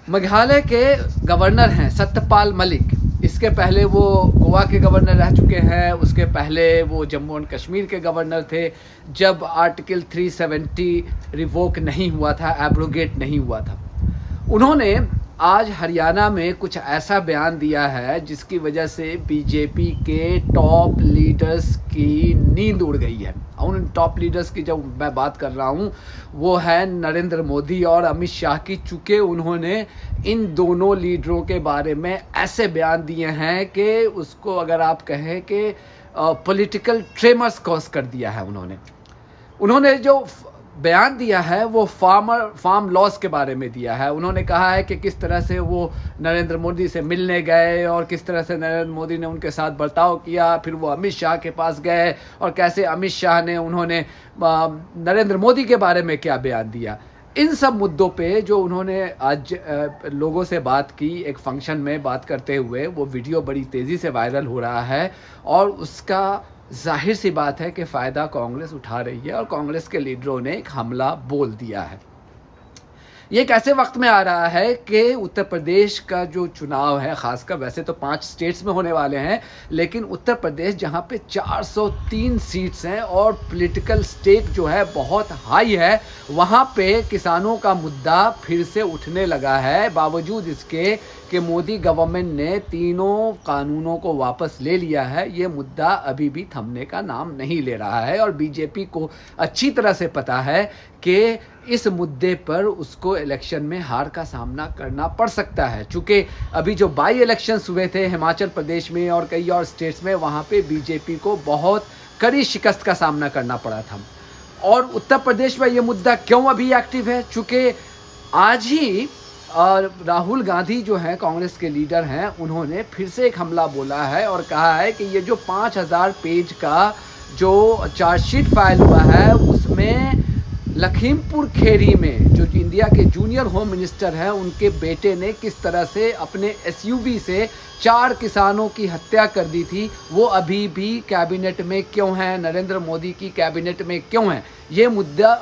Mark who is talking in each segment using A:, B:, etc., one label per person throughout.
A: मेघालय के गवर्नर हैं सत्यपाल मलिक। इसके पहले वो गोवा के गवर्नर रह चुके हैं, उसके पहले वो जम्मू एंड कश्मीर के गवर्नर थे जब आर्टिकल 370 रिवोक नहीं हुआ था, एब्रोगेट नहीं हुआ था। उन्होंने आज हरियाणा में कुछ ऐसा बयान दिया है जिसकी वजह से बीजेपी के टॉप लीडर्स की नींद उड़ गई है। उन टॉप लीडर्स की जब मैं बात कर रहा हूं वो है नरेंद्र मोदी और अमित शाह की, चूंकि उन्होंने इन दोनों लीडरों के बारे में ऐसे बयान दिए हैं कि उसको अगर आप कहें कि पॉलिटिकल ट्रेमर्स कॉज कर दिया है। उन्होंने जो बयान दिया है वो फार्म लॉस के बारे में दिया है। उन्होंने कहा है कि किस तरह से वो नरेंद्र मोदी से मिलने गए और किस तरह से नरेंद्र मोदी ने उनके साथ बर्ताव किया, फिर वो अमित शाह के पास गए और कैसे अमित शाह ने उन्होंने नरेंद्र मोदी के बारे में क्या बयान दिया। इन सब मुद्दों पे जो उन्होंने आज लोगों से बात की एक फंक्शन में बात करते हुए, वो वीडियो बड़ी तेजी से वायरल हो रहा है और उसका जाहिर सी बात है कि फायदा कांग्रेस उठा रही है और कांग्रेस के लीडरों ने एक हमला बोल दिया है। ये एक ऐसे वक्त में आ रहा है कि उत्तर प्रदेश का जो चुनाव है, खासकर वैसे तो 5 स्टेट्स में होने वाले हैं, लेकिन उत्तर प्रदेश जहां पे 403 सीट्स हैं और पॉलिटिकल स्टेक जो है बहुत हाई है, वहां पे किसानों का मुद्दा फिर से उठने लगा है। बावजूद इसके कि मोदी गवर्नमेंट ने तीनों कानूनों को वापस ले लिया है, ये मुद्दा अभी भी थमने का नाम नहीं ले रहा है और बीजेपी को अच्छी तरह से पता है कि इस मुद्दे पर उसको इलेक्शन में हार का सामना करना पड़ सकता है। चूंकि अभी जो बाई इलेक्शंस हुए थे हिमाचल प्रदेश में और कई और स्टेट्स में, वहां पे बीजेपी को बहुत कड़ी शिकस्त का सामना करना पड़ा था। और उत्तर प्रदेश में यह मुद्दा क्यों अभी एक्टिव है? चूंकि आज ही राहुल गांधी जो है कांग्रेस के लीडर हैं, उन्होंने फिर से एक हमला बोला है और कहा है कि ये जो 5000 पेज का जो चार्जशीट फाइल हुआ है उसमें लखीमपुर खेरी में जो इंडिया के जूनियर होम मिनिस्टर हैं उनके बेटे ने किस तरह से अपने एसयूवी से 4 किसानों की हत्या कर दी थी, वो अभी भी कैबिनेट में क्यों है, नरेंद्र मोदी की कैबिनेट में क्यों है, ये मुद्दा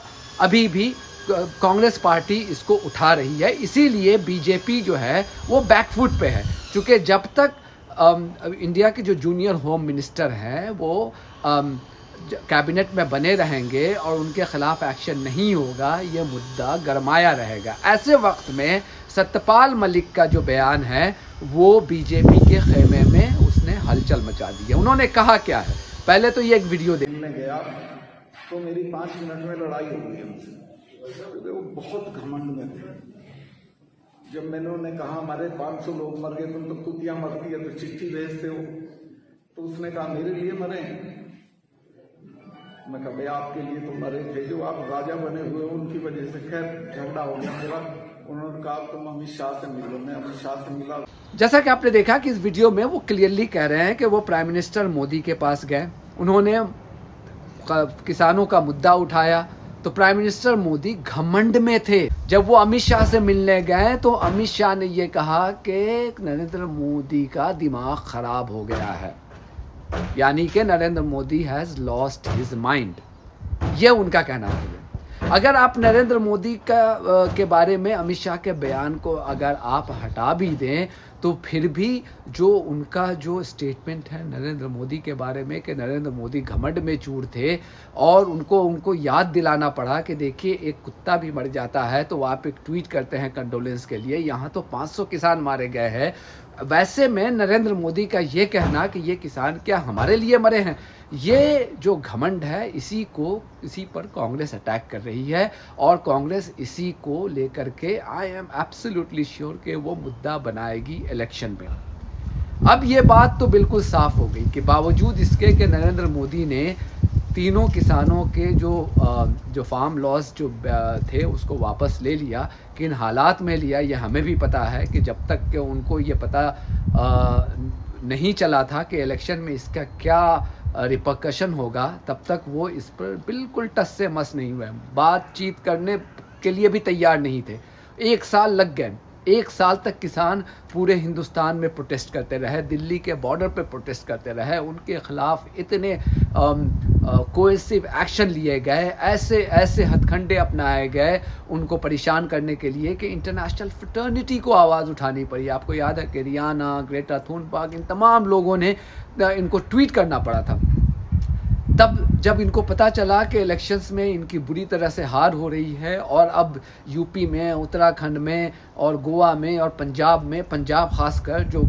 A: अभी भी कांग्रेस पार्टी इसको उठा रही है। इसीलिए बीजेपी जो है वो बैकफुट पे है, क्योंकि जब तक इंडिया के जो जूनियर होम मिनिस्टर हैं वो कैबिनेट में बने रहेंगे और उनके खिलाफ एक्शन नहीं होगा, ये मुद्दा गरमाया रहेगा। ऐसे वक्त में सत्यपाल मलिक का जो बयान है वो बीजेपी के खेमे में उसने हलचल मचा दी है। उन्होंने कहा क्या है, पहले तो ये एक वीडियो
B: देखने गया तो मेरी 5 मिनट में लड़ाई हो गई हमसे। वो बहुत घमंड में थे। जब मैंने उन्हें कहा हमारे 500 लोग मर गए, तुम तो कुतियां मरती है तो चिट्ठी भेजते हो, तो उसने कहा मेरे लिए मरे। मैं कहा भाई आपके लिए तो मरे थे, जो आप राजा बने हुए उनकी वजह से। खैर झगड़ा हो गया मेरा। उन्होंने कहा तुम अमित शाह से मिलो। मैं अमित शाह से मिला।
A: जैसा कि आपने देखा कि इस वीडियो में वो क्लियरली कह रहे हैं कि वो प्राइम मिनिस्टर मोदी के पास गए, उन्होंने किसानों का मुद्दा उठाया, तो प्राइम मिनिस्टर मोदी घमंड में थे। जब वो अमित शाह से मिलने गए तो अमित शाह ने ये कहा कि नरेंद्र मोदी का दिमाग खराब हो गया है, यानी कि Narendra Modi has lost his mind, ये उनका कहना है। अगर आप नरेंद्र मोदी के बारे में अमित शाह के बयान को अगर आप हटा भी दें तो फिर भी जो उनका जो स्टेटमेंट है नरेंद्र मोदी के बारे में कि नरेंद्र मोदी घमंड में चूर थे और उनको याद दिलाना पड़ा कि देखिए एक कुत्ता भी मर जाता है तो आप एक ट्वीट करते हैं कंडोलेंस के लिए, यहाँ तो 500 किसान मारे गए हैं। वैसे में नरेंद्र मोदी का ये कहना कि ये किसान क्या हमारे लिए मरे हैं, ये जो घमंड है इसी पर कांग्रेस अटैक कर रही है और कांग्रेस इसी को लेकर के आई एम एब्सोल्युटली श्योर कि वो मुद्दा बनाएगी इलेक्शन में। अब ये बात तो बिल्कुल साफ हो गई कि बावजूद इसके कि नरेंद्र मोदी ने तीनों किसानों के जो फार्म लॉस जो थे उसको वापस ले लिया, किन हालात में लिया ये हमें भी पता है कि जब तक कि उनको ये पता नहीं चला था कि इलेक्शन में इसका क्या रिपरकशन होगा, तब तक वो इस पर बिल्कुल टस से मस नहीं हुए, बातचीत करने के लिए भी तैयार नहीं थे। 1 साल लग गए 1 साल तक किसान पूरे हिंदुस्तान में प्रोटेस्ट करते रहे, दिल्ली के बॉर्डर पे प्रोटेस्ट करते रहे, उनके खिलाफ इतने कोएसिव एक्शन लिए गए, ऐसे ऐसे हथकंडे अपनाए गए उनको परेशान करने के लिए कि इंटरनेशनल फ्रेटर्निटी को आवाज़ उठानी पड़ी। आपको याद है कि रियाना, ग्रेटा थुनबर्ग, इन तमाम लोगों ने इनको ट्वीट करना पड़ा था। तब जब इनको पता चला कि इलेक्शंस में इनकी बुरी तरह से हार हो रही है और अब यूपी में, उत्तराखंड में और गोवा में और पंजाब में, पंजाब खासकर जो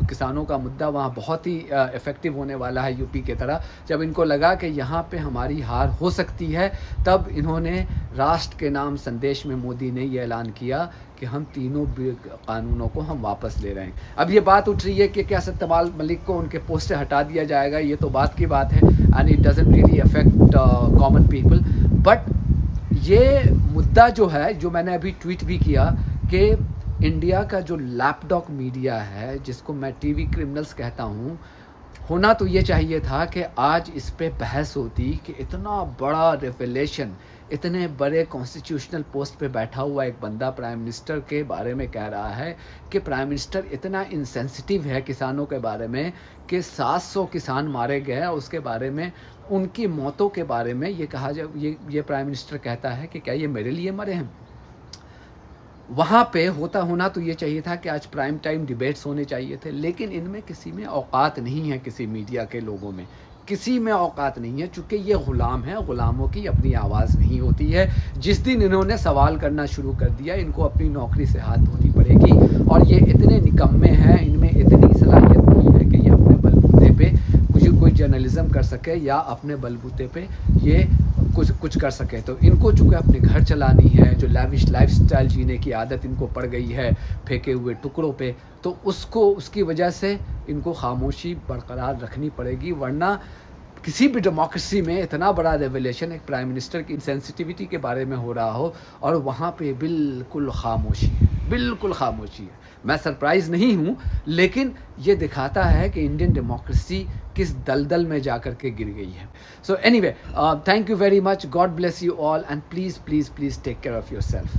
A: किसानों का मुद्दा वहाँ बहुत ही इफ़ेक्टिव होने वाला है यूपी की तरह, जब इनको लगा कि यहाँ पे हमारी हार हो सकती है, तब इन्होंने राष्ट्र के नाम संदेश में मोदी ने ये ऐलान किया कि हम तीनों कानूनों को हम वापस ले रहे हैं। अब ये बात उठ रही है कि क्या सत्यपाल मलिक को उनके पोस्ट से हटा दिया जाएगा, ये तो बात की बात है, and it doesn't really affect common people. But ये मुद्दा जो है, जो मैंने अभी ट्वीट भी किया कि इंडिया का जो लैपडॉग मीडिया है, जिसको मैं टीवी क्रिमिनल्स कहता हूँ, होना तो ये चाहिए था कि आज इस पे बहस होती कि इतना बड़ा रेवलेशन, इतने बड़े कॉन्स्टिट्यूशनल पोस्ट पे बैठा हुआ एक बंदा प्राइम मिनिस्टर के बारे में कह रहा है कि प्राइम मिनिस्टर इतना इनसेंसिटिव है किसानों के बारे में कि 700 किसान मारे गए, उसके बारे में, उनकी मौतों के बारे में ये कहा जाए, ये प्राइम मिनिस्टर कहता है कि क्या ये मेरे लिए मरे हैं। वहाँ पे होना तो ये चाहिए था कि आज प्राइम टाइम डिबेट्स होने चाहिए थे, लेकिन इनमें किसी में औकात नहीं है, किसी मीडिया के लोगों में किसी में औकात नहीं है, चूंकि ये गुलाम है, गुलामों की अपनी आवाज़ नहीं होती है। जिस दिन इन्होंने सवाल करना शुरू कर दिया, इनको अपनी नौकरी से हाथ धोनी पड़ेगी। और ये इतने निकम्मे हैं, इनमें इतनी सलाहियत नहीं है कि ये अपने बलबूते पे कोई जर्नलिज्म कर सके या अपने बलबूते पे ये कुछ कर सके। तो इनको चूंकि अपने घर चलानी है, जो लैविश लाइफस्टाइल जीने की आदत इनको पड़ गई है फेंके हुए टुकड़ों पे, तो उसकी वजह से इनको खामोशी बरकरार रखनी पड़ेगी, वरना किसी भी डेमोक्रेसी में इतना बड़ा रेवलेशन एक प्राइम मिनिस्टर की सेंसिटिविटी के बारे में हो रहा हो और वहाँ पे बिल्कुल खामोशी है, बिल्कुल खामोशी है। मैं सरप्राइज नहीं हूँ, लेकिन ये दिखाता है कि इंडियन डेमोक्रेसी किस दलदल में जाकर के गिर गई है। So anyway, thank you very much, God bless you all, and please please please take care of your self.